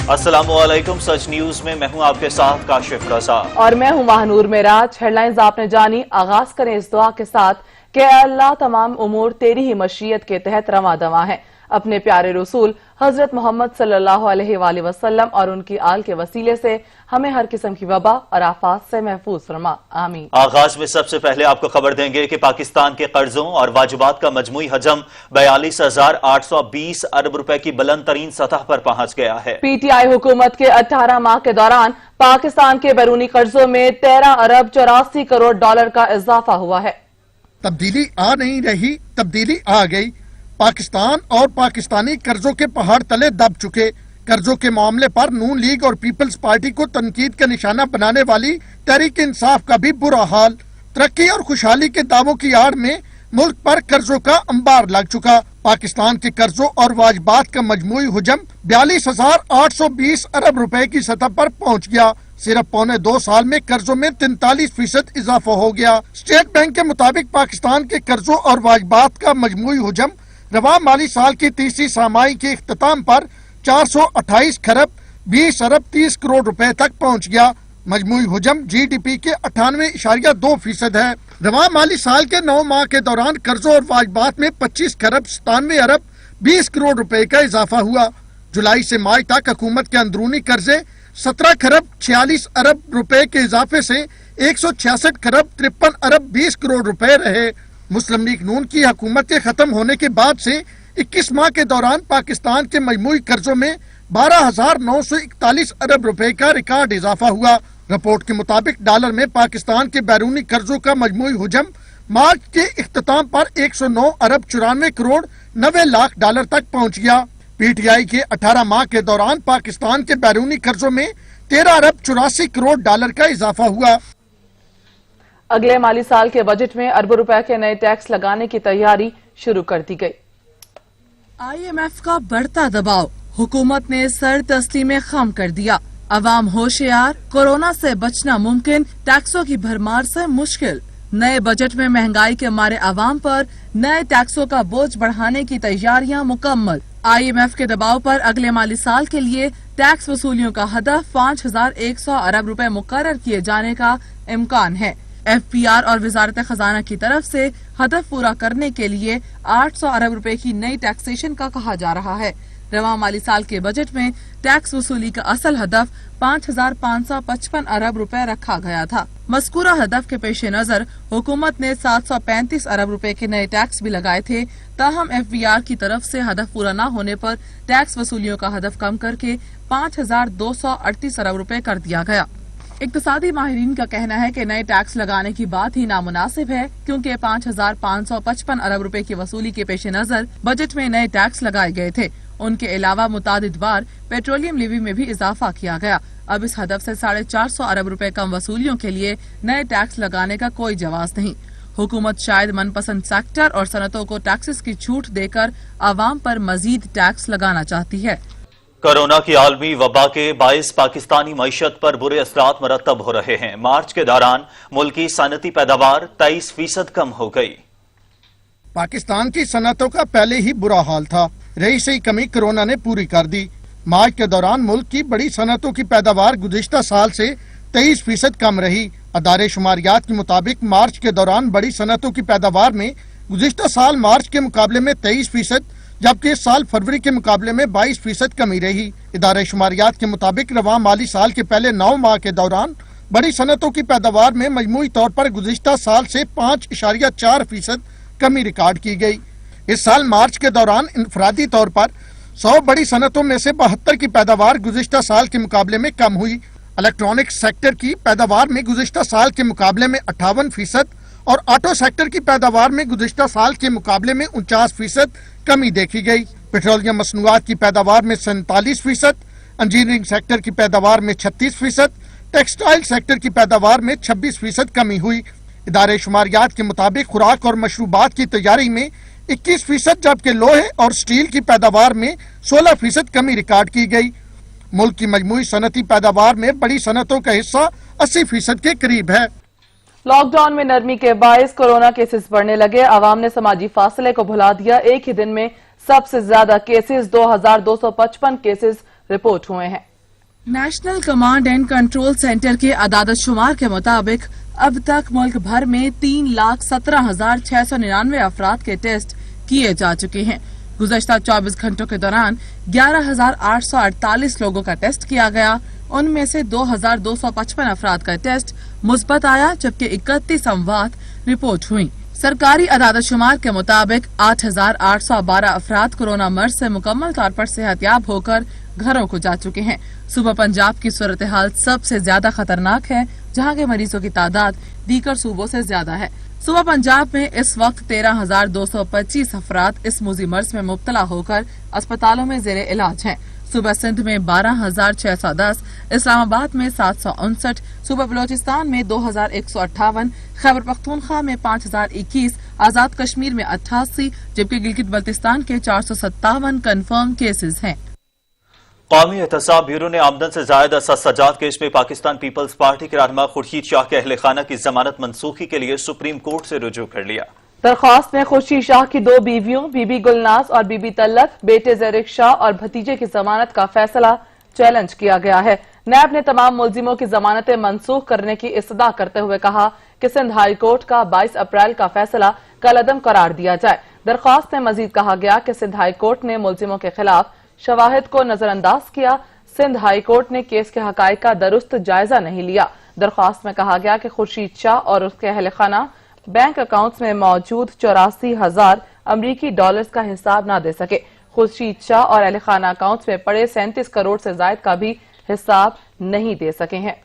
अस्सलाम वालेकुम। सच न्यूज में मैं हूं आपके साथ काशिफ रजा और मैं हूं महानूर मेराज। हेडलाइंस आपने जानी, आगाज करें इस दुआ के साथ कि अल्लाह तमाम उमूर तेरी ही मशीयत के तहत रवा दवा है। अपने प्यारे रसूल हजरत मोहम्मद सल्लल्लाहु अलैहि वसल्लम और उनकी आल के वसीले से हमें हर किस्म की वबा और आफात से महफूज फरमा, आमीन। आगाज में सबसे पहले आपको खबर देंगे कि पाकिस्तान के कर्जों और वाजिबात का मजमूई हजम 42,820 अरब रुपए की बुलंद तरीन सतह पर पहुंच गया है। PTI हुकूमत के 18 माह के दौरान पाकिस्तान के बैरूनी कर्जों में 13 अरब 84 करोड़ डॉलर का इजाफा हुआ है। तब्दीली आ नहीं रही, तब्दीली आ गई। पाकिस्तान और पाकिस्तानी कर्जों के पहाड़ तले दब चुके। कर्जों के मामले पर नून लीग और पीपल्स पार्टी को तनकीद का निशाना बनाने वाली तहरीक इंसाफ का भी बुरा हाल। तरक्की और खुशहाली के दावों की आड़ में मुल्क पर कर्जों का अंबार लग चुका। पाकिस्तान के कर्जों और वाजिबात का मजमूई हुजम 42,820 अरब रुपए की सतह पर पहुंच गया। सिर्फ पौने 2 साल में कर्जों में 43% इजाफा हो गया। स्टेट बैंक के मुताबिक पाकिस्तान के कर्जों और वाजिबात का मजमूई हुजम रवा माली साल की तीसरी सामाही के इख्तिताम पर 428 खरब 20 अरब 30 करोड़ रुपए तक पहुंच गया। मजमूई हुजम GDP के 98.2% है। रवा माली साल के 9 माह के दौरान कर्जों और वाजिबात में 25 खरब 97 अरब 20 करोड़ रुपए का इजाफा हुआ। जुलाई से मार्च तक हुकूमत के अंदरूनी कर्जे 17 खरब 46 अरब रुपए के इजाफे से 166 खरब 53 अरब 20 करोड़ रुपए रहे। मुस्लिम लीग नून की हुकूमत के खत्म होने के बाद से 21 माह के दौरान पाकिस्तान के मजमूई कर्जों में 12,941 अरब रुपए का रिकॉर्ड इजाफा हुआ। रिपोर्ट के मुताबिक डॉलर में पाकिस्तान के बैरूनी कर्जों का मजमूई हुजम मार्च के इख्तिताम पर 109 अरब 94 करोड़ 90 लाख डॉलर तक पहुंच गया। PTI के 18 माह के दौरान पाकिस्तान के बैरूनी कर्जों में 13 अरब 84 करोड़ डॉलर का इजाफा हुआ। अगले माली साल के बजट में अरबों रुपए के नए टैक्स लगाने की तैयारी शुरू कर दी गई। IMF का बढ़ता दबाव, हुकूमत ने सर तस्लीमें खम कर दिया। अवाम होशियार, कोरोना से बचना मुमकिन, टैक्सों की भरमार से मुश्किल। नए बजट में महंगाई के मारे अवाम पर नए टैक्सों का बोझ बढ़ाने की तैयारियां मुकम्मल। IMF के दबाव पर अगले माली साल के लिए टैक्स वसूलियों का हदफ 5,100 अरब रुपए मुकर्रर किए जाने का इम्कान है। FPR और वजारत खजाना की तरफ से हदफ पूरा करने के लिए 800 अरब रुपए की नई टैक्सेशन का कहा जा रहा है। रवा माली साल के बजट में टैक्स वसूली का असल हदफ 5,555 अरब रुपए रखा गया था। मज़कूरा हदफ के पेश नजर हुकूमत ने 735 अरब रुपए के नए टैक्स भी लगाए थे। ताहम FPR की तरफ से हदफ पूरा न होने पर टैक्स वसूलियों का हदफ कम करके 5,238 अरब रुपए कर दिया गया। इक्तिसादी माहिरीन का कहना है कि नए टैक्स लगाने की बात ही नामुनासिब है, क्योंकि 5,555 अरब रुपए की वसूली के पेश नजर बजट में नए टैक्स लगाए गए थे। उनके अलावा मुतादिद बार पेट्रोलियम लीवी में भी इजाफा किया गया। अब इस हदफ से 450 अरब रुपए कम वसूलियों के लिए नए टैक्स लगाने का कोई जवाज नहीं। हुकूमत शायद मनपसंद सेक्टर और सनतों को टैक्सेस की छूट देकर आवाम पर मजीद टैक्स लगाना चाहती है। कोरोना की आलमी वबा के बाइस पाकिस्तानी मईशत पर बुरे असरात मरतब हो रहे हैं। मार्च के दौरान मुल्क की सनती पैदावार 23% कम हो गई। पाकिस्तान की सनतों का पहले ही बुरा हाल था, रही सही कमी कोरोना ने पूरी कर दी। मार्च के दौरान मुल्क की बड़ी सनतों की पैदावार गुज़िश्ता साल से 23% कम रही। अदारे शुमारियात के मुताबिक मार्च के दौरान बड़ी सनतों की पैदावार में गुज़िश्ता साल मार्च के मुकाबले में 23%, जबकि इस साल फरवरी के मुकाबले में 22% कमी रही। इदारे शुमारियात के मुताबिक रवा माली साल के पहले 9 माह के दौरान बड़ी सनतों की पैदावार में मजमूई तौर पर गुज़िश्ता साल से 5.4% कमी रिकॉर्ड की गई। इस साल मार्च के दौरान इनफरादी तौर पर 100 बड़ी सनतों में से 72 की पैदावार गुज़िश्ता साल के मुकाबले में कम हुई। इलेक्ट्रॉनिक सेक्टर की पैदावार में गुज़िश्ता साल के मुकाबले में 58% और ऑटो सेक्टर की पैदावार में गुज़िश्ता साल के मुकाबले में 49% कमी देखी गई। पेट्रोलियम मसनूआत की पैदावार में 47%, इंजीनियरिंग सेक्टर की पैदावार में 36%, टेक्सटाइल सेक्टर की पैदावार में 26% कमी हुई। इदारे शुमारियात के मुताबिक खुराक और मशरूबात की तैयारी में 21%, जबकि लोहे और स्टील की पैदावार में 16% कमी रिकॉर्ड की गई। मुल्क की मजमूई सनती पैदावार में बड़ी सनतों का हिस्सा 80% के करीब है। लॉकडाउन में नरमी के बायस कोरोना केसेस बढ़ने लगे। आवाम ने समाजी फासले को भुला दिया। एक ही दिन में सबसे ज्यादा केसेस 2,255 केसेस रिपोर्ट हुए हैं। National command and control centre के अदादत शुमार के मुताबिक अब तक मुल्क भर में 3,17,699 अफराद के टेस्ट किए जा चुके हैं। गुज़श्ता 24 घंटों के दौरान 11,848 लोगों का टेस्ट किया गया। उनमें से 2,255 अफराद का टेस्ट मुस्बत आया, जबकि 31 अमवात रिपोर्ट हुई। सरकारी अदादत शुमार के मुताबिक 8,812 अफराद कोरोना मर्ज से मुकम्मल तौर पर सेहतयाब होकर घरों को जा चुके हैं। सुबह पंजाब की सूरत हाल सबसे ज्यादा खतरनाक है, जहां के मरीजों की तादाद दीगर सूबों से ज्यादा है। सुबह पंजाब में इस वक्त 13,225 अफराद इस मुजी मर्ज में मुब्तला होकर अस्पतालों में जेर इलाज हैं। सुबह सिंध में 12,610, इस्लामाबाद में 759, सुबह बलोचिस्तान में 2,158, खैबर पख्तूनख्वा में 5,021, आजाद कश्मीर में 88, जबकि गिलगित बल्तिस्तान के 457 कन्फर्म केसेस हैं। कौमी एहतसाब ब्यूरो ने आमदन से जायद असद सजाद केस में पाकिस्तान पीपल्स पार्टी के रहनुमा खुर्शीद शाह के अहले खाना की जमानत मनसूखी के लिए सुप्रीम कोर्ट से रुजू कर लिया। दरख्वास्त में खुर्शीद शाह की 2 बीवियों बीबी गुलनाज और बीबी तल्लत, बेटे ज़रिक शाह और भतीजे की जमानत का फैसला चैलेंज किया गया है। नैब ने तमाम मुलजिमों की जमानतें मनसूख करने की इस्तदा करते हुए कहा कि सिंध हाई कोर्ट का 22 अप्रैल का फैसला कलअदम करार दिया जाए। दरख्वास्त में मजीद कहा गया कि सिंध हाई कोर्ट ने मुलजिमों के खिलाफ शवाहिद को नजरअंदाज किया। सिंध हाई कोर्ट ने केस के हकायक का दुरुस्त जायजा नहीं लिया। दरख्वास्त में कहा गया कि खुर्शीद शाह और उसके अहले खाना बैंक अकाउंट्स में मौजूद 84,000 अमरीकी डॉलर्स का हिसाब न दे सके। खुर्शीद शाह और अहले खाना अकाउंट्स में पड़े 37 करोड़ से जायद का भी हिसाब नहीं दे सके हैं।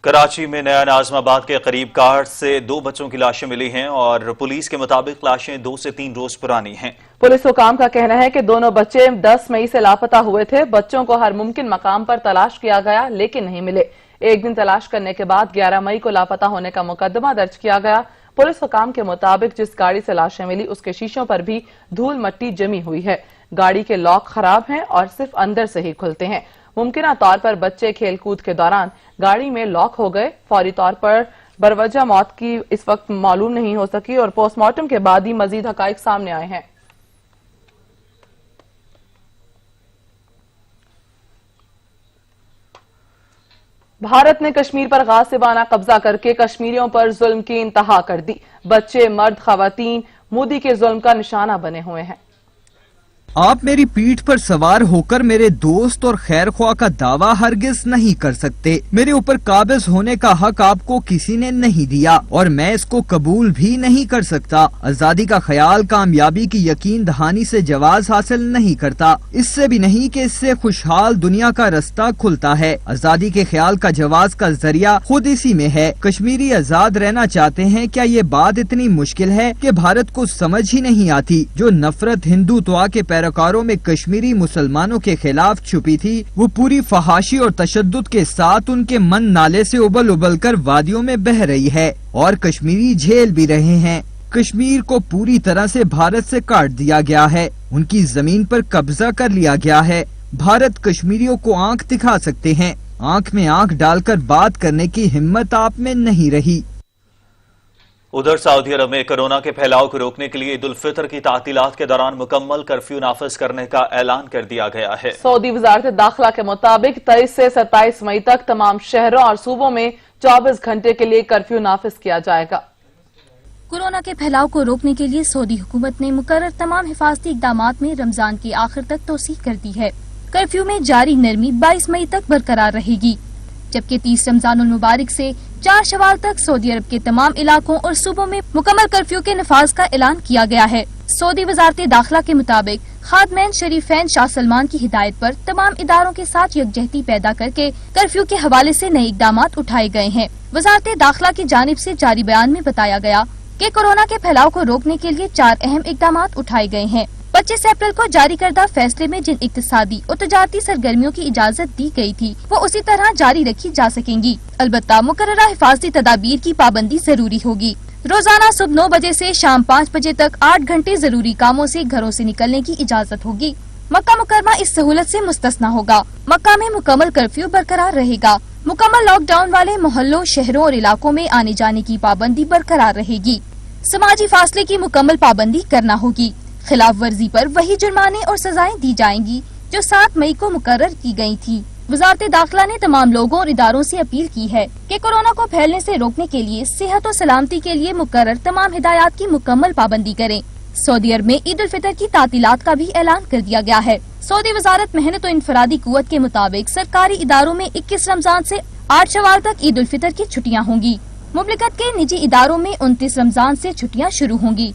कराची में नया नाजमाबाद के करीब कार से 2 बच्चों की लाशें मिली हैं और पुलिस के मुताबिक लाशें 2 से 3 रोज पुरानी हैं। पुलिस हुकाम का कहना है कि दोनों बच्चे 10 मई से लापता हुए थे। बच्चों को हर मुमकिन मकाम पर तलाश किया गया लेकिन नहीं मिले। एक दिन तलाश करने के बाद 11 मई को लापता होने का मुकदमा दर्ज किया गया। पुलिस हुकाम के मुताबिक जिस गाड़ी से लाशें मिली उसके शीशों पर भी धूल मट्टी जमी हुई है। गाड़ी के लॉक खराब हैं और सिर्फ अंदर से ही खुलते हैं। मुमकिना तौर पर बच्चे खेल कूद के दौरान गाड़ी में लॉक हो गए। फौरी तौर पर बरवजह मौत की इस वक्त मालूम नहीं हो सकी और पोस्टमार्टम के बाद ही मजीद हकाइक सामने आए हैं। भारत ने कश्मीर पर गासिबाना कब्जा करके कश्मीरियों पर जुल्म की इंतहा कर दी। बच्चे, मर्द, खवातीन मोदी के जुल्म का निशाना बने हुए हैं। आप मेरी पीठ पर सवार होकर मेरे दोस्त और खैर ख्वाह का दावा हरगिज नहीं कर सकते। मेरे ऊपर काबिज होने का हक आपको किसी ने नहीं दिया और मैं इसको कबूल भी नहीं कर सकता। आजादी का ख्याल कामयाबी की यकीन दहानी से जवाज हासिल नहीं करता, इससे भी नहीं कि इससे खुशहाल दुनिया का रास्ता खुलता है। आजादी के ख्याल का जवाज का जरिया खुद इसी में है। कश्मीरी आजाद रहना चाहते हैं, क्या ये बात इतनी मुश्किल है कि भारत को समझ ही नहीं आती? जो नफरत हिंदुत्व के पैरोकारों में कश्मीरी मुसलमानों के खिलाफ छुपी थी, वो पूरी फहाशी और तशद्दुद के साथ उनके मन नाले से उबल उबल कर वादियों में बह रही है और कश्मीरी झेल भी रहे हैं। कश्मीर को पूरी तरह से भारत से काट दिया गया है, उनकी जमीन पर कब्जा कर लिया गया है। भारत कश्मीरियों को आंख दिखा सकते हैं, आंख में आंख डालकर बात करने की हिम्मत आप में नहीं रही। उधर सऊदी अरब में कोरोना के फैलाव को रोकने के लिए ईद उल फितर की तातीलात के दौरान मुकम्मल कर्फ्यू नाफिज करने का ऐलान कर दिया गया है। सऊदी वजारत दाखिला के मुताबिक 23 से 27 मई तक तमाम शहरों और सूबों में 24 घंटे के लिए कर्फ्यू नाफिज किया जाएगा। कोरोना के फैलाव को रोकने के लिए सऊदी हुकूमत ने मुकर्रर तमाम हिफाजती इक़दामात में रमजान के आखिर तक तोसी कर दी है। कर्फ्यू में जारी नरमी 22 मई तक बरकरार रहेगी, जबकि 30 रमजानुल मुबारक से 4 शवाल तक सऊदी अरब के तमाम इलाकों और सूबों में मुकम्मल कर्फ्यू के नफाज का ऐलान किया गया है। सऊदी वजारत दाखिला के मुताबिक खादमैन शरीफैन शाह सलमान की हिदायत पर तमाम इदारों के साथ यकजहती पैदा करके कर्फ्यू के हवाले से नए इकदामात उठाए गए हैं। वजारत दाखिला की जानिब से जारी बयान में बताया गया कि कोरोना के फैलाव को रोकने के लिए 4 अहम इकदामात उठाए गए हैं। 25 अप्रैल को जारी करदा फैसले में जिन इक्तिसादी और तजारती सरगर्मियों की इजाजत दी गई थी वो उसी तरह जारी रखी जा सकेंगी। अलबत्ता मुकर्ररा हिफाजती तदाबीर की पाबंदी जरूरी होगी। रोजाना सुबह 9 बजे से शाम 5 बजे तक 8 घंटे जरूरी कामों से घरों से निकलने की इजाजत होगी। मक्का मुकरमा इस सहूलत से मुस्तस्ना होगा। मक्का में मुकम्मल कर्फ्यू बरकरार रहेगा। मुकम्मल लॉकडाउन वाले मोहल्लों, शहरों और इलाकों में आने जाने की पाबंदी बरकरार रहेगी। समाजी फासले की मुकम्मल पाबंदी करना होगी। खिलाफ वर्जी पर वही जुर्माने और सजाएं दी जाएंगी जो 7 मई को मुकर्रर की गई थी। वजारत दाखिला ने तमाम लोगों और इदारों से अपील की है कि कोरोना को फैलने से रोकने के लिए सेहत और सलामती के लिए मुकर्रर तमाम हिदायत की मुकम्मल पाबंदी करें। सऊदी अरब में ईद उल फितर की तातीलात का भी ऐलान कर दिया गया है। सऊदी वजारत मेहनत और इनफरादी कुव्वत के मुताबिक सरकारी इदारों में 21 रमजान से 8 शवाल तक ईद उल फितर की छुट्टियां होंगी। मुमलिकत के निजी इदारों में 29 रमजान से छुट्टियां शुरू होंगी।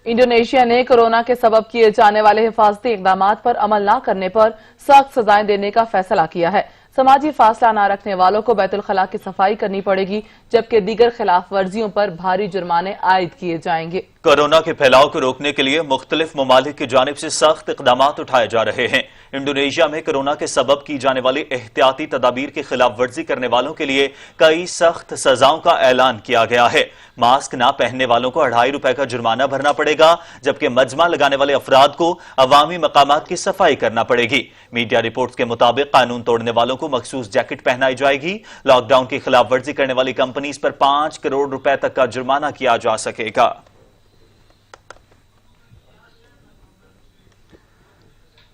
इंडोनेशिया ने कोरोना के सबब किए जाने वाले हिफाजती इकदाम पर अमल न करने पर सख्त सजाएं देने का फैसला किया है। समाजी फासला न रखने वालों को बैतुल खला की सफाई करनी पड़ेगी, जबकि दीगर खिलाफ वर्जियों पर भारी जुर्माने आयद किए जाएंगे। कोरोना के फैलाव को रोकने के लिए मुख्तलिफ ममालिक की जानिब से सख्त इकदाम उठाए जा रहे हैं। इंडोनेशिया में कोरोना के सबब की जाने वाली एहतियाती तदाबीर की खिलाफ वर्जी करने वालों के लिए कई सख्त सजाओं का ऐलान किया गया है। मास्क न पहनने वालों को 2.5 रुपए का जुर्माना भरना पड़ेगा, जबकि मजमा लगाने वाले अफराद को अवामी मकामात की सफाई करना पड़ेगी। मीडिया रिपोर्ट्स के मुताबिक कानून तोड़ने वालों को मखसूस जैकेट पहनाई जाएगी। लॉकडाउन की खिलाफ वर्जी करने वाली कंपनीज पर 5 करोड़ रुपए तक का जुर्माना किया जा सकेगा।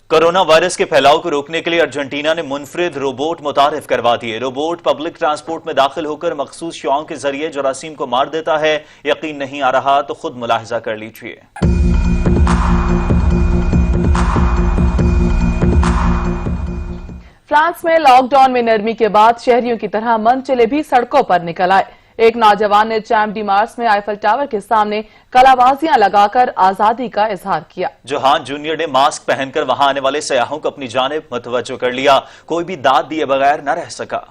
कोरोना वायरस के फैलाव को रोकने के लिए अर्जेंटीना ने मुनफरिद रोबोट मुतारिफ करवा दिए। रोबोट पब्लिक ट्रांसपोर्ट में दाखिल होकर मखसूस शुआओं के जरिए जरासीम को मार देता है। यकीन नहीं आ रहा तो खुद मुलाहिजा कर लीजिए। फ्रांस में लॉकडाउन में नरमी के बाद शहरियों की तरह मनचले भी सड़कों पर निकल आए। एक नौजवान ने चैम्प डी मार्स में आईफल टावर के सामने कलाबाजियां लगाकर आजादी का इजहार किया। जोहान जूनियर ने मास्क पहनकर वहां आने वाले सयाहों को अपनी जानिब मुतवज्जो कर लिया। कोई भी दाद दिए बगैर न रह सका।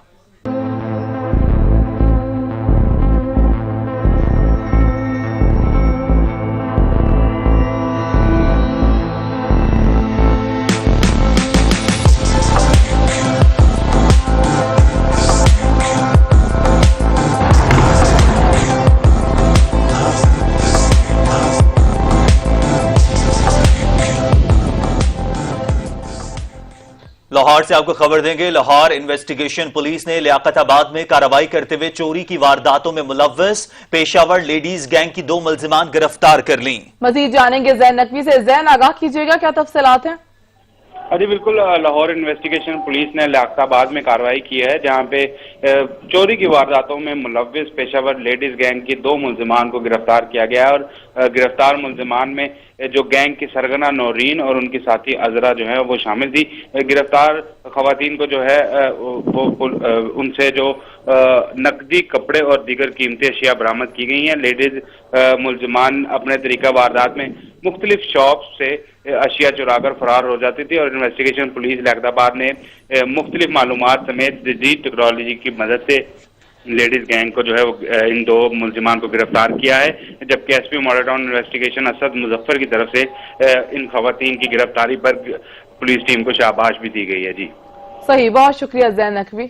लाहौर से आपको खबर देंगे। लाहौर इन्वेस्टिगेशन पुलिस ने लियाकताबाद में कार्रवाई करते हुए चोरी की वारदातों में मुलव्वस पेशावर लेडीज गैंग की 2 मुलजिमान गिरफ्तार कर ली। मजीद जानेंगे जैन नकवी से। जैन, आगाह कीजिएगा, क्या तफसीलात हैं? जी बिल्कुल, लाहौर इन्वेस्टिगेशन पुलिस ने लियाकताबाद में कार्रवाई की है, जहां पे चोरी की वारदातों में मुलव्वस पेशावर लेडीज गैंग की 2 मुलजिमान को गिरफ्तार किया गया है। और गिरफ्तार मुलजिमान में जो गैंग की सरगना नौरीन और उनकी साथी अजरा जो है वो शामिल थी। गिरफ्तार खवातीन को जो है वो उनसे जो नकदी, कपड़े और दीगर कीमती अशिया बरामद की गई हैं। लेडीज मुलजिमान अपने तरीका वारदात में मुख्तलिफ शॉप से अशिया चुराकर फरार हो जाती थी और इन्वेस्टिगेशन पुलिस लियाकताबाद ने मुख्तलिफ मालूमात समेत जदीद टेक्नोलॉजी की मदद से लेडीज गैंग को जो है वो इन 2 मुलजिमान को गिरफ्तार किया है। जबकि SP model town investigation Asad Muzaffar की तरफ से इन खवातीन की गिरफ्तारी पर पुलिस टीम को शाबाश भी दी गई है। जी सही, बहुत शुक्रिया जैन नकवी।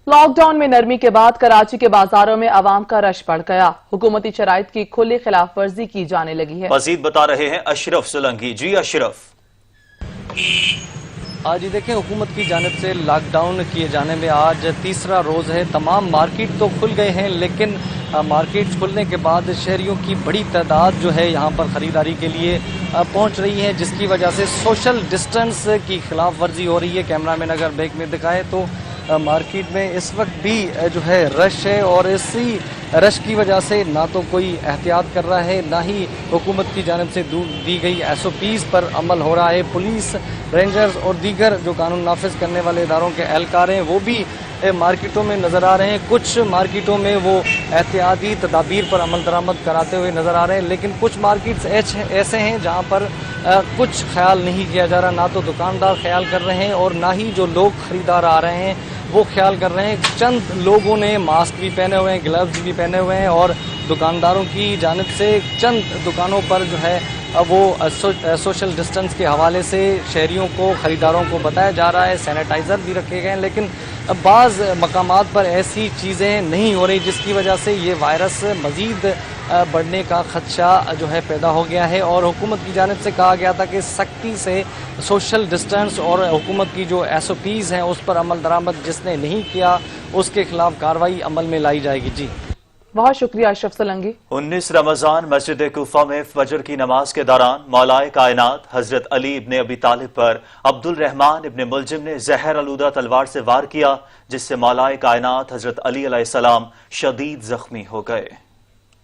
लॉकडाउन में नरमी के बाद कराची के बाजारों में आवाम का रश बढ़ गया। हुकूमती शराइत की खुली खिलाफ वर्जी की जाने लगी है। मजीद बता रहे हैं अशरफ सोलंकी। जी अशरफ। आज ही देखें, हुकूमत की जानिब से लॉकडाउन किए जाने में आज तीसरा रोज़ है। तमाम मार्केट तो खुल गए हैं, लेकिन मार्केट खुलने के बाद शहरियों की बड़ी तादाद जो है यहाँ पर ख़रीदारी के लिए पहुँच रही है, जिसकी वजह से सोशल डिस्टेंस की खिलाफ वर्जी हो रही है। कैमरामैन अगर बैक में दिखाए तो मार्केट में इस वक्त भी जो है रश है और इसी रश की वजह से ना तो कोई एहतियात कर रहा है, ना ही हुकूमत की जानिब से दी गई SOPs पर अमल हो रहा है। पुलिस, रेंजर्स और दीगर जो कानून नाफिज करने वाले इदारों के एहलकार हैं वो भी मार्केटों में नज़र आ रहे हैं। कुछ मार्केटों में वो एहतियाती तदाबीर पर अमल दरामद कराते हुए नज़र आ रहे हैं, लेकिन कुछ मार्केट्स ऐसे हैं जहाँ पर कुछ ख्याल नहीं किया जा रहा। ना तो दुकानदार ख्याल कर रहे हैं और ना ही जो लोग खरीदार आ रहे हैं वो ख्याल कर रहे हैं। चंद लोगों ने मास्क भी पहने हुए हैं, ग्लव्स भी पहने हुए हैं और दुकानदारों की जानिब से चंद दुकानों पर जो है वो सोशल डिस्टेंस के हवाले से शहरियों को, ख़रीदारों को बताया जा रहा है। सैनिटाइज़र भी रखे गए हैं, लेकिन बाज़ मकामात पर ऐसी चीज़ें नहीं हो रही, जिसकी वजह से ये वायरस मज़ीद बढ़ने का खदशा जो है पैदा हो गया है। और हुकूमत की जानिब से कहा गया था कि सख्ती से सोशल डिस्टेंस और हुकूमत की जो SOPs हैं उस पर अमल दरामद जिसने नहीं किया उसके खिलाफ कार्रवाई अमल में लाई जाएगी। जी बहुत शुक्रिया अशरफ सलंगी। 19 रमजान मस्जिद कूफा में फजर की नमाज के दौरान मौलाए कायनात हजरत अली इब्ने अबी तालिब पर अब्दुल रहमान इब्ने मुलजिम ने जहर आलूदा तलवार से वार किया, जिससे मौलाए कायनात हजरत अली अलैहिस्सलाम शदीद जख्मी हो गए।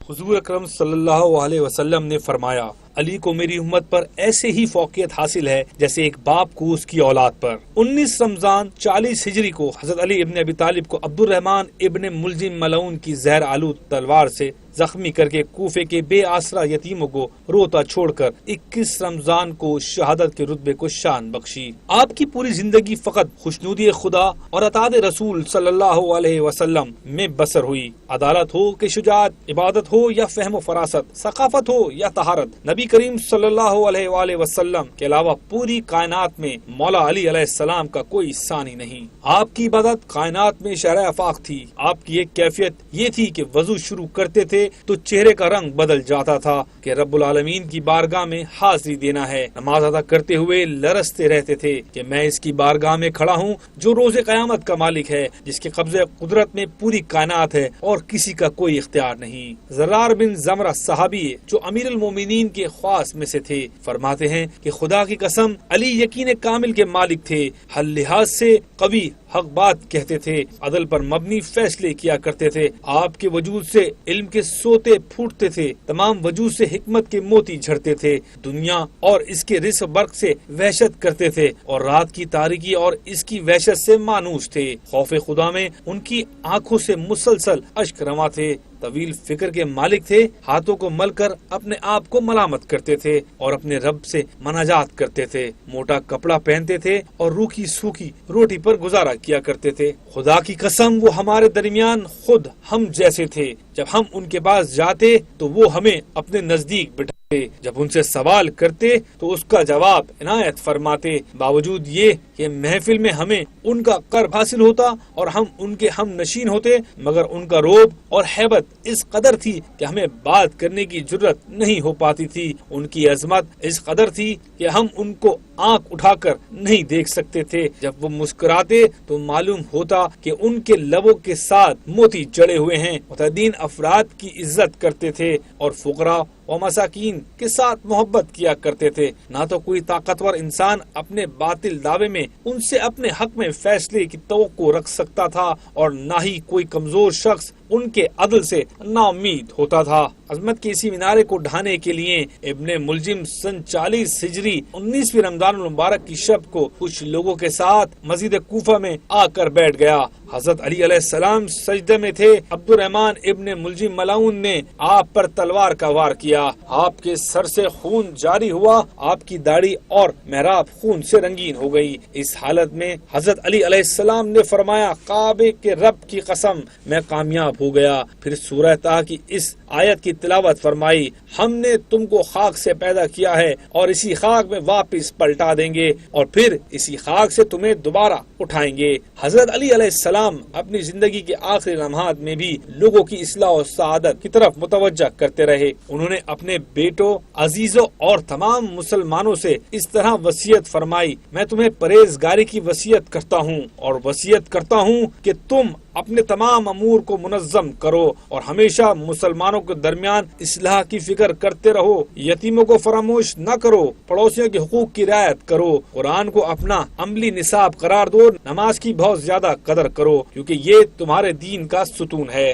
हुजूर अकरम सल्लल्लाहु अलैहि वसल्लम ने फरमाया, अली को मेरी उम्मत पर ऐसे ही फौकियत हासिल है जैसे एक बाप को उसकी औलाद पर। 19 रमजान 40 हिजरी को हजरत अली इब्ने अबी तालिब को अब्दुल रहमान इब्ने मुलजिम मलऊन की जहर आलूद तलवार से जख्मी करके कूफे के बे आसरा यतीमों को रोता छोड़कर 21 रमजान को शहादत के रुतबे को शान बख्शी। आपकी पूरी जिंदगी फकत खुशनुदी खुदा और अताद रसूल सल्लल्लाहु अलैहि वसल्लम में बसर हुई। अदालत हो कि शुजाअत, इबादत हो या फहम फरासत, सकाफत हो या तहारत, नबी करीम सल्लल्लाहु अलैहि वसल्लम के अलावा पूरी कायनात में मौला अली अलैहिस्सलाम का कोई सानी नहीं। आपकी इबादत कायनात में शहर आफाक थी। आपकी एक कैफियत ये थी कि वजू शुरू करते थे तो चेहरे का रंग बदल जाता था कि रब्बुल आलमीन की बारगाह में हाजिरी देना है। नमाज अदा करते हुए लरसते रहते थे कि मैं इसकी बारगाह में खड़ा हूँ जो रोजे कयामत का मालिक है, जिसके कब्जे कुदरत में पूरी कायनात है और किसी का कोई इख्तियार नहीं। ज़र्रार बिन ज़मरा सहाबी जो अमीरुल मोमिनीन के ख्वास में से थे, फरमाते हैं कि खुदा की कसम अली यकीन कामिल के मालिक थे, हर लिहाज से कवि हक बात कहते थे, अदल पर मबनी फैसले किया करते थे। आपके वजूद से इल्म के सोते फूटते थे, तमाम वजूद से हिकमत के मोती झड़ते थे, दुनिया और इसके रिस्क बर्क से वहशत करते थे और रात की तारीकी और इसकी वहशत से मानूस थे। खौफ खुदा में उनकी आंखों से मुसलसल अश्क रवा थे। तवील फिक्र के मालिक थे, हाथों को मलकर अपने आप को मलामत करते थे और अपने रब से मनाजात करते थे। मोटा कपड़ा पहनते थे और रूखी सूखी रोटी पर गुजारा किया करते थे। खुदा की कसम वो हमारे दरमियान खुद हम जैसे थे। जब हम उनके पास जाते तो वो हमें अपने नजदीक बिठाते, जब उनसे सवाल करते तो उसका जवाब इनायत फरमाते। बावजूद ये कि महफिल में हमें उनका कर्ब हासिल होता और हम उनके हम नशीन होते, मगर उनका रोब और हैबत इस कदर थी कि हमें बात करने की जुर्रत नहीं हो पाती थी। उनकी अजमत इस कदर थी कि हम उनको आंख उठाकर नहीं देख सकते थे। जब वो मुस्कुराते तो मालूम होता कि उनके लबों के साथ मोती जड़े हुए हैं। मुतअद्दिन अफराद की इज्जत करते थे और फुकरा और मसाकीन के साथ मोहब्बत किया करते थे। ना तो कोई ताकतवर इंसान अपने बातिल दावे में उनसे अपने हक में फैसले की तवक्को रख सकता था और ना ही कोई कमजोर शख्स उनके अदल से नाउम्मीद होता था। अजमत के इसी मीनारे को ढाने के लिए इब्ने मुलजिम सन 40 हिजरी 19वीं रमजान मुबारक की शब को कुछ लोगों के साथ मस्जिद कूफा में आकर बैठ गया। हजरत अली अलैहिस्सलाम सजदे में थे। अब्दुल रहमान इब्ने मुलजिम मलऊन ने आप पर तलवार का वार किया। आपके सर से खून जारी हुआ, आपकी दाढ़ी और मेहराब खून से रंगीन हो गई। इस हालत में हजरत अली अलैहिस्सलाम ने फरमाया, काबे के रब की कसम मैं कामयाब हो गया। फिर सूरह ताहा की इस आयत की तिलावत फरमाई, हमने तुमको खाक से पैदा किया है और इसी खाक में वापस पलटा देंगे और फिर इसी खाक से तुम्हें दोबारा उठाएंगे। हजरत अली अलैहिस्सलाम अपनी जिंदगी के आखिरी लम्हात में भी लोगों की इस्लाह और सआदत की तरफ मुतवज्जा करते रहे। उन्होंने अपने बेटों, अजीजों और तमाम मुसलमानों से इस तरह वसीयत फरमाई, मैं तुम्हें परहेजगारी की वसीयत करता हूँ और वसीयत करता हूँ कि तुम अपने तमाम अमूर को मुनज़्ज़म करो और हमेशा मुसलमानों के दरमियान इस्लाह की फिक्र करते रहो। यतीमों को फरामोश न करो, पड़ोसियों के हुकूक की रियायत करो, कुरान को अपना अमली निसाब करार दो, नमाज की बहुत ज्यादा कदर करो क्योंकि ये तुम्हारे दीन का सुतून है।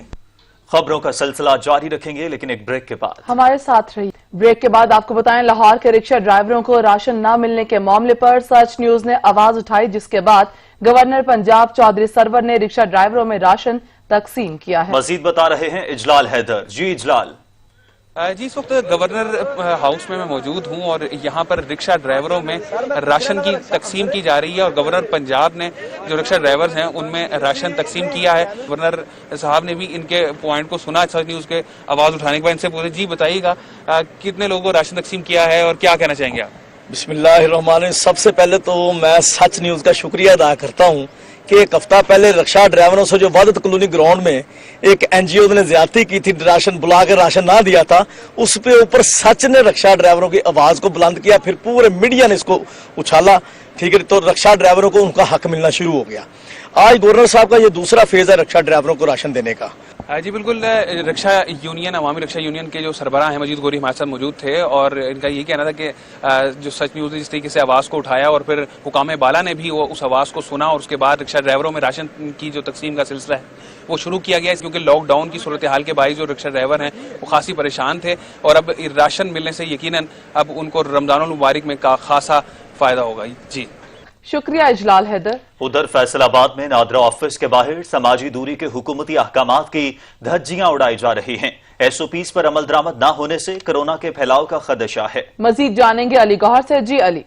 खबरों का सिलसिला जारी रखेंगे लेकिन एक ब्रेक के बाद। हमारे साथ रहिए। ब्रेक के बाद आपको बताएं, लाहौर के रिक्शा ड्राइवरों को राशन न मिलने के मामले पर सच न्यूज ने आवाज उठाई, जिसके बाद गवर्नर पंजाब चौधरी सरवर ने रिक्शा ड्राइवरों में राशन तकसीम किया है। मजीद बता रहे हैं इजलाल हैदर। जी इजलाल। जी, इस वक्त गवर्नर हाउस में मैं मौजूद हूं और यहाँ पर रिक्शा ड्राइवरों में राशन की तकसीम की जा रही है और गवर्नर पंजाब ने जो रिक्शा ड्राइवर्स हैं उनमें राशन तकसीम किया है। गवर्नर साहब ने भी इनके पॉइंट को सुना, सच न्यूज़ के आवाज़ उठाने के बाद इनसे पूछे, जी बताइएगा कितने लोगों को राशन तकसीम किया है और क्या कहना चाहेंगे आप? बिस्मिल्लाहिर्रहमानिर्रहीम। सबसे पहले तो मैं सच न्यूज़ का शुक्रिया अदा करता हूँ कि एक हफ्ता पहले रिक्शा ड्राइवरों से जो वहदत कॉलोनी ग्राउंड में एक एनजीओ ने ज्यादती की थी, राशन बुलाकर राशन ना दिया था, उस पे ऊपर सच ने रिक्शा ड्राइवरों की आवाज को बुलंद किया, फिर पूरे मीडिया ने इसको उछाला, ठीक है, तो रक्षा ड्राइवरों को उनका हक मिलना शुरू हो गया। आज गवर्नर साहब का ये दूसरा फेज है रक्षा ड्राइवरों को राशन देने का। जी बिल्कुल, रक्षा यूनियन, अवामी रक्षा यूनियन के जो सरबराह हैं मजीद गौरी हमारे साथ मौजूद थे और इनका ये कहना था कि जो सच न्यूज़ ने जिस तरीके से आवाज़ को उठाया और फिर हुकाम बाला ने भी वो उस आवाज़ को सुना और उसके बाद रिक्शा ड्राइवरों में राशन की जो तकसीम का सिलसिला है वो शुरू किया गया, क्योंकि लॉकडाउन की सूरत हाल के बायस जो रिक्शा ड्राइवर हैं वो खासी परेशान थे और अब राशन मिलने से यकीनन अब उनको रमज़ानुल मुबारक में खासा फ़ायदा होगा। जी शुक्रिया इजलाल हैदर। उधर फैसलाबाद में नादरा ऑफिस के बाहर समाजी दूरी के हुकूमती अहकामात की धज्जियां उड़ाई जा रही हैं। SOPs पर अमल दरामद न होने से कोरोना के फैलाव का खदशा है। मजीद जानेंगे अली गौहर से। जी अली।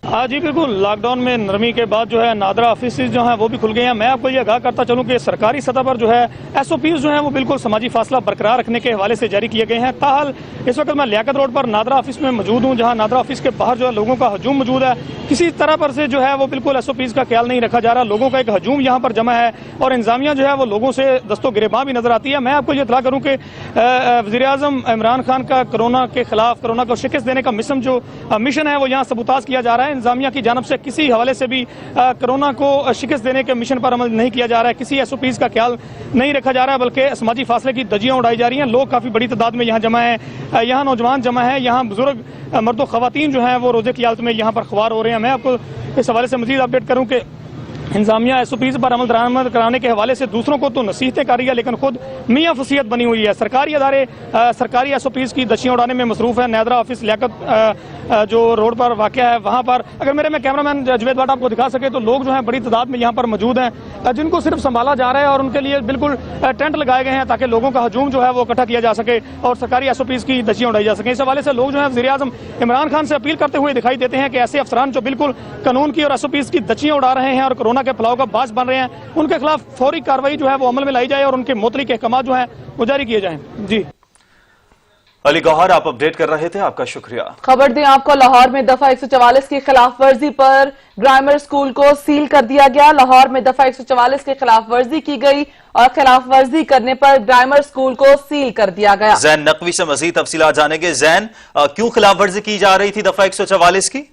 हाँ जी बिल्कुल, लॉकडाउन में नरमी के बाद जो है नादरा ऑफिस जो है वो भी खुल गए हैं। मैं आपको ये आगाह करता चलूँ कि सरकारी सतह पर जो है SOPs जो है वो बिल्कुल समाजी फासला बरकरार रखने के हवाले से जारी किए गए हैं। ताहल इस वक्त मैं लियाकत रोड पर नादरा ऑफिस में मौजूद हूँ, जहाँ नादरा ऑफिस के बाहर जो है लोगों का हजूम मौजूद है। किसी तरह पर से जो है वो बिल्कुल SOPs का ख्याल नहीं रखा जा रहा, लोगों का एक हजूम यहाँ पर जमा है और इंतजामिया जो है वो लोगों से दस्तो गिरेबां भी नजर आती है। मैं आपको ये इतला करूँ कि वज़ीर-ए-आज़म इमरान खान का कोरोना के खिलाफ, कोरोना को शिकस्त देने का मिशन है वो यहाँ सबूताज किया जा रहा है। इंतजामिया की जानब से किसी हवाले से भी कोरोना को शिकस्त देने के मिशन पर अमल नहीं किया जा रहा है, किसी SOPs का ख्याल नहीं रखा जा रहा है, बल्कि समाजी फासले की धज्जियां उड़ाई जा रही हैं। लोग काफ़ी बड़ी तादाद में यहाँ जमा है, यहाँ नौजवान जमा है, यहाँ बुजुर्ग मर्द ख़वातीन जो हैं वो रोज़े की हालत में यहाँ पर ख्वार हो रहे हैं। मैं आपको इस हवाले से मज़ीद अपडेट करूँ कि इंतजामिया SOPs पर अमल दरामद कराने के हवाले से दूसरों को तो नसीहतें कर रही है, लेकिन खुद मियाँ फसीहत बनी हुई है। सरकारी अदारे सरकारी SOPs की धज्जियां उड़ाने में मसरूफ है। नादरा ऑफिस लियाकत जो रोड पर वाक़या है वहाँ पर अगर मैं कैमरामैन जवेद भाट आपको दिखा सके तो लोग जो हैं बड़ी तादाद में यहाँ पर मौजूद हैं, जिनको सिर्फ संभाला जा रहा है और उनके लिए बिल्कुल टेंट लगाए गए हैं ताकि लोगों का हजूम जो है वो इकट्ठा किया जा सके और सरकारी SOPs की धज्जियां उड़ाई जा सके। इस हवाले से लोग जो है वज़ीर-ए-आज़म इमरान खान से अपील करते हुए दिखाई देते हैं कि ऐसे अफसरान जो बिल्कुल कानून की और SOPs की धज्जियां उड़ा रहे हैं और कोरोना के फैलाव का बास बन रहे हैं, उनके खिलाफ फौरी कार्रवाई जो है वो अमल में लाई जाए और उनके मुतल्लिक़ अहकाम जो है वो जारी किए जाएं। जी अली गौहर, आप अपडेट कर रहे थे, आपका शुक्रिया। खबर दें आपको, लाहौर में दफा 144 की खिलाफ वर्जी पर ग्रामर स्कूल को सील कर दिया गया। लाहौर में दफा 144 की खिलाफ वर्जी की गई और खिलाफ वर्जी करने पर ग्रामर स्कूल को सील कर दिया गया। जैन नकवी से मजीद तफसीलात जानेंगे। जैन, क्यों खिलाफ वर्जी की जा रही थी दफा 144 की?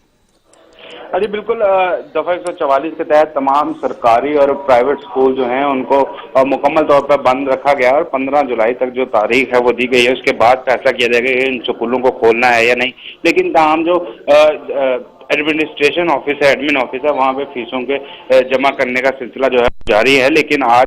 जी बिल्कुल, दफा 144 के तहत तमाम सरकारी और प्राइवेट स्कूल जो हैं उनको मुकम्मल तौर पर बंद रखा गया और 15 जुलाई तक जो तारीख है वो दी गई है, उसके बाद फैसला किया जाएगा कि इन स्कूलों को खोलना है या नहीं। लेकिन तमाम जो एडमिनिस्ट्रेशन ऑफिस है, एडमिन ऑफिस है, वहाँ पे फीसों के जमा करने का सिलसिला जो है जारी है। लेकिन आज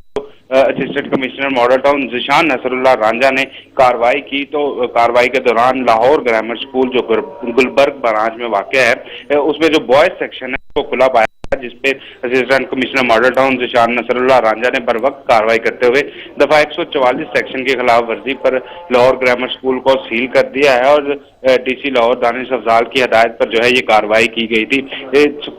assistant commissioner Model Town Zeeshan Nasrullah Ranjha ने कार्रवाई की, तो कार्रवाई के दौरान लाहौर ग्रामर स्कूल जो गुलबर्ग ब्रांच में वाक़या है उसमें जो बॉयज सेक्शन है वो खुला पाया, जिसपे assistant commissioner Model Town Zeeshan Nasrullah Ranjha ने बर वक्त कार्रवाई करते हुए दफा 144 सेक्शन की खिलाफ वर्जी पर लाहौर ग्रामर स्कूल को सील कर दिया है और DC लाहौर दानिश अफजाल की हदायत पर जो है ये कार्रवाई की गई थी।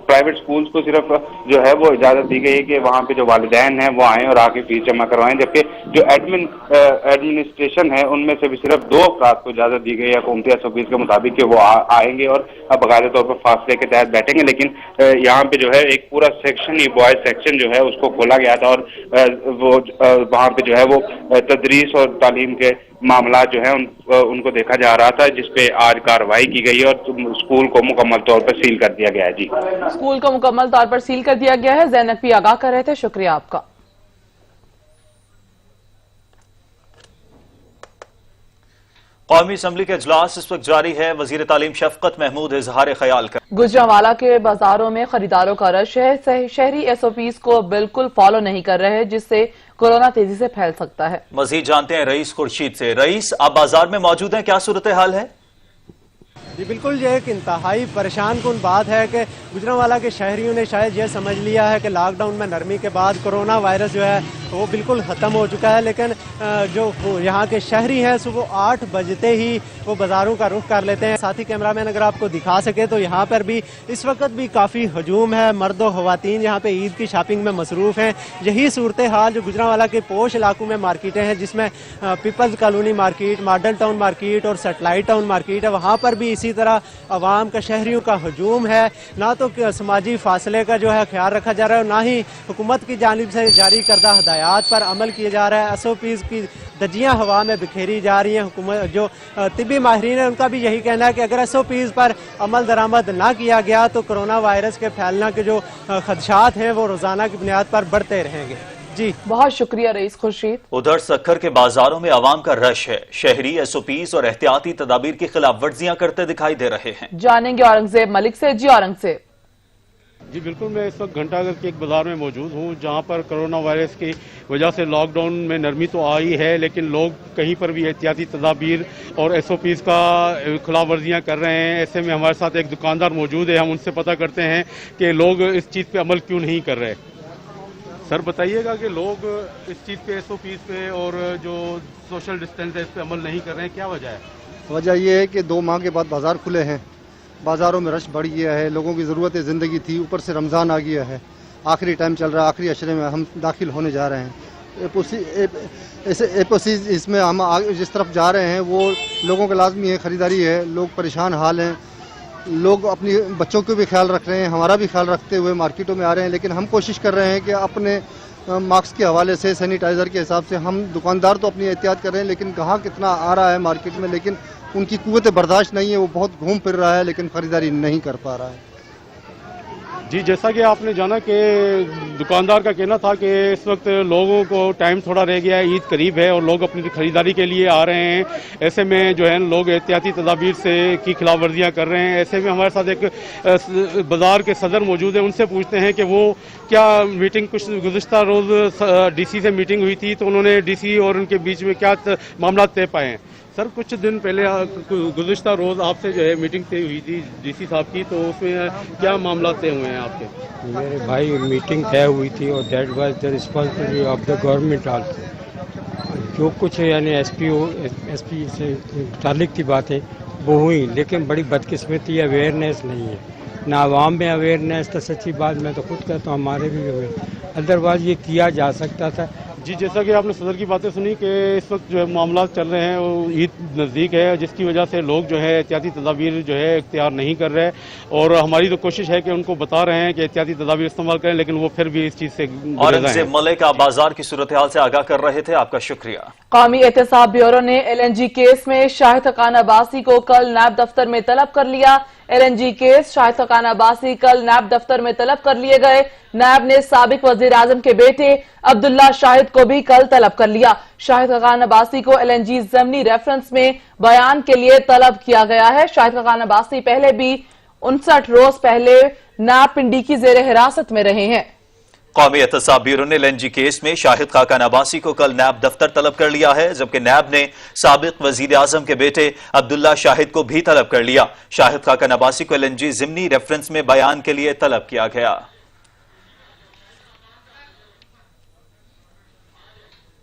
प्राइवेट स्कूल्स को सिर्फ जो है वो इजाज़त दी गई है कि वहाँ पे जो वालिदैन हैं वो आएँ और आके फीस जमा करवाएं, जबकि जो एडमिनिस्ट्रेशन है उनमें से भी सिर्फ 2 अफराद को इजाज़त दी गई है हुकूमती SOPs के मुताबिक कि वो आएंगे और बाकायदा तौर पर फासले के तहत बैठेंगे। लेकिन यहाँ पे जो है एक पूरा सेक्शन ही बॉयज सेक्शन जो है उसको खोला गया था और वो वहाँ पे जो है वो तदरीस और तालीम के मामला जो है उनको देखा जा रहा था, जिसपे आज कार्रवाई की गई और स्कूल को मुकम्मल तौर पर सील कर दिया गया है। जी, स्कूल को मुकम्मल तौर पर सील कर दिया गया है। ज़ैनब भी आगाह कर रहे थे, शुक्रिया आपका। कौमी असम्बली के इजलास इस वक्त जारी है। वजीर तालीम शफकत महमूद इजहार ख्याल कर गुजरांवाला के बाजारों में खरीदारों का रश है। शहरी SOPs को बिल्कुल फॉलो नहीं कर रहे, जिससे कोरोना तेजी से फैल सकता है। मजीद जानते हैं रईस खुर्शीद से। रईस, आप बाजार में मौजूद हैं, क्या सूरत हाल है? जी बिल्कुल, ये एक इंतहाई परेशान कुन बात है कि गुजरांवाला के शहरियों ने शायद ये समझ लिया है कि लॉकडाउन में नरमी के बाद कोरोना वायरस जो है वो बिल्कुल ख़त्म हो चुका है। लेकिन जो यहाँ के शहरी हैं सुबह 8 बजते ही वो बाज़ारों का रुख कर लेते हैं। साथी कैमरामैन अगर आपको दिखा सके तो यहाँ पर भी इस वक्त भी काफ़ी हजूम है, मर्द व ख़वातीन यहाँ पे ईद की शॉपिंग में मसरूफ़ हैं। यही सूरत हाल जो गुजरांवाला के पोश इलाकों में मार्केटें हैं, जिसमें Peoples Colony market, Model Town market और सेटेलाइट टाउन मार्केट है, वहाँ पर भी इसी तरह आवाम का, शहरियों का हजूम है। ना तो समाजी फासले का जो है ख्याल रखा जा रहा है, ना ही हुकूमत की जानिब से जारी करदा हदायत ہدایات پر عمل کیا جا رہا ہے. SOPs کی دجیاں ہوا میں بکھیری جا رہی ہیں. حکومت جو طبی ماہرین ہیں ان کا بھی یہی کہنا ہے کہ اگر SOPs پر عمل درآمد نہ کیا گیا تو کرونا وائرس کے پھیلنا کے جو خدشات ہیں وہ روزانہ کی بنیاد پر بڑھتے رہیں گے. جی بہت شکریہ رئیس خورشید. ادھر سکھر کے بازاروں میں عوام کا رش ہے. شہری SOPs اور احتیاطی تدابیر کی خلاف ورزیاں کرتے دکھائی دے رہے ہیں. جانیں گے اورنگزیب ملک سے. جی اورنگزیب. جی بالکل، میں اس وقت گھنٹہ گھر کے ایک بازار میں موجود ہوں جہاں پر کرونا وائرس کی وجہ سے لاک ڈاؤن میں نرمی تو آئی ہے، لیکن لوگ کہیں پر بھی احتیاطی تدابیر اور SOPs کا خلاف ورزیاں کر رہے ہیں. ایسے میں ہمارے ساتھ ایک دکاندار موجود ہے، ہم ان سے پتہ کرتے ہیں کہ لوگ اس چیز پہ عمل کیوں نہیں کر رہے. سر بتائیے گا کہ لوگ اس چیز پہ SOPs پہ اور جو سوشل ڈسٹینس ہے اس پہ عمل نہیں کر رہے ہیں، کیا وجہ ہے؟ وجہ یہ ہے کہ 2 ماہ کے بعد بازار کھلے ہیں، بازاروں میں رش بڑھ گیا ہے، لوگوں کی ضرورت زندگی تھی، اوپر سے رمضان آ گیا ہے، آخری ٹائم چل رہا ہے، آخری عشرے میں ہم داخل ہونے جا رہے ہیں. اس میں ہم جس طرف جا رہے ہیں وہ لوگوں کا لازمی ہے، خریداری ہے، لوگ پریشان حال ہیں، لوگ اپنی بچوں کو بھی خیال رکھ رہے ہیں، ہمارا بھی خیال رکھتے ہوئے مارکیٹوں میں آ رہے ہیں. لیکن ہم کوشش کر رہے ہیں کہ اپنے ماسک کے حوالے سے، سینیٹائزر کے حساب سے، ہم دکاندار تو اپنی احتیاط کر رہے ہیں، لیکن گاہک کتنا آ رہا ہے مارکیٹ میں، لیکن ان کی قوت برداشت نہیں ہے، وہ بہت گھوم پھر رہا ہے لیکن خریداری نہیں کر پا رہا ہے. جی جیسا کہ آپ نے جانا کہ دکاندار کا کہنا تھا کہ اس وقت لوگوں کو ٹائم تھوڑا رہ گیا ہے، عید قریب ہے اور لوگ اپنی خریداری کے لیے آ رہے ہیں. ایسے میں جو ہے لوگ احتیاطی تدابیر سے کی خلاف ورزیاں کر رہے ہیں. ایسے میں ہمارے ساتھ ایک بازار کے صدر موجود ہیں، ان سے پوچھتے ہیں کہ وہ کیا میٹنگ کچھ گزشتہ روز DC سے میٹنگ ہوئی تھی تو انہوں نے DC اور ان کے بیچ میں کیا معاملات طے پائے ہیں. سر کچھ دن پہلے گزشتہ روز آپ سے جو ہے میٹنگ طے ہوئی تھی DC صاحب کی، تو اس میں کیا معاملات طے ہوئے ہیں آپ کے؟ میرے بھائی میٹنگ طے ہوئی تھی اور that was the responsibility of the government also. جو کچھ یعنی ایس پی سے متعلق کی باتیں وہ ہوئی، لیکن بڑی بدقسمتی اویئرنیس نہیں ہے، نہ عوام میں اویئرنیس. تو سچی بات میں تو خود کہتا ہوں ہمارے بھی ادروائز یہ کیا جا سکتا تھا. جی جیسا کہ آپ نے صدر کی باتیں سنی کہ اس وقت جو ہے معاملات چل رہے ہیں، وہ عید نزدیک ہے جس کی وجہ سے لوگ جو ہے احتیاطی تدابیر جو ہے اختیار نہیں کر رہے، اور ہماری تو کوشش ہے کہ ان کو بتا رہے ہیں کہ احتیاطی تدابیر استعمال کریں، لیکن وہ پھر بھی اس چیز سے اورنگزیب ملک آپ بازار کی صورتحال سے آگاہ کر رہے تھے، آپ کا شکریہ. قومی احتساب بیورو نے LNG کیس میں شاہد حقان عباسی کو کل نیب دفتر میں طلب کر لیا. LNG کیس شاہد حقان عباسی کل نیب دفتر میں طلب کر لیے گئے. نیب نے سابق وزیر اعظم کے بیٹے عبداللہ شاہد کو بھی کل طلب کر لیا. شاہد حقان عباسی کو LNG ضمنی ریفرنس میں بیان کے لیے طلب کیا گیا ہے. شاہد حقان عباسی پہلے بھی 59 روز پہلے نیب پنڈی کی زیر حراست میں رہے ہیں. قومی احتساب بیورو نے LNG کیس میں شاہد خاقان عباسی کو کل نیب دفتر طلب کر لیا ہے، جبکہ نیب نے سابق وزیر اعظم کے بیٹے عبداللہ شاہد کو بھی طلب کر لیا. شاہد خاقان عباسی کو LNG ضمنی ریفرنس میں بیان کے لیے طلب کیا گیا.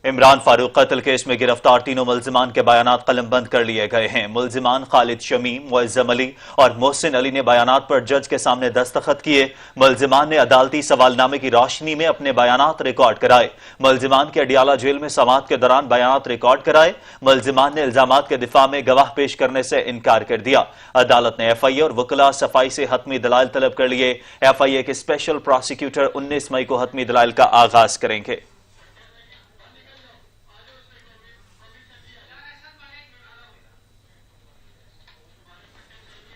عمران فاروق قتل کیس میں گرفتار تینوں ملزمان کے بیانات قلم بند کر لیے گئے ہیں. ملزمان خالد شمیم، معظم علی اور محسن علی نے بیانات پر جج کے سامنے دستخط کیے. ملزمان نے عدالتی سوالنامے کی روشنی میں اپنے بیانات ریکارڈ کرائے. ملزمان کے اڈیالہ جیل میں سماعت کے دوران بیانات ریکارڈ کرائے. ملزمان نے الزامات کے دفاع میں گواہ پیش کرنے سے انکار کر دیا. عدالت نے FIA اور وکلاء صفائی سے حتمی دلائل طلب کر لیے. FIA کے اسپیشل پراسیکیوٹر 19 مئی کو حتمی دلائل کا آغاز کریں گے.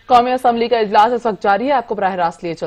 قومی اسمبلی کا اجلاس اس وقت جاری ہے، آپ کو براہ راست لیے چلتے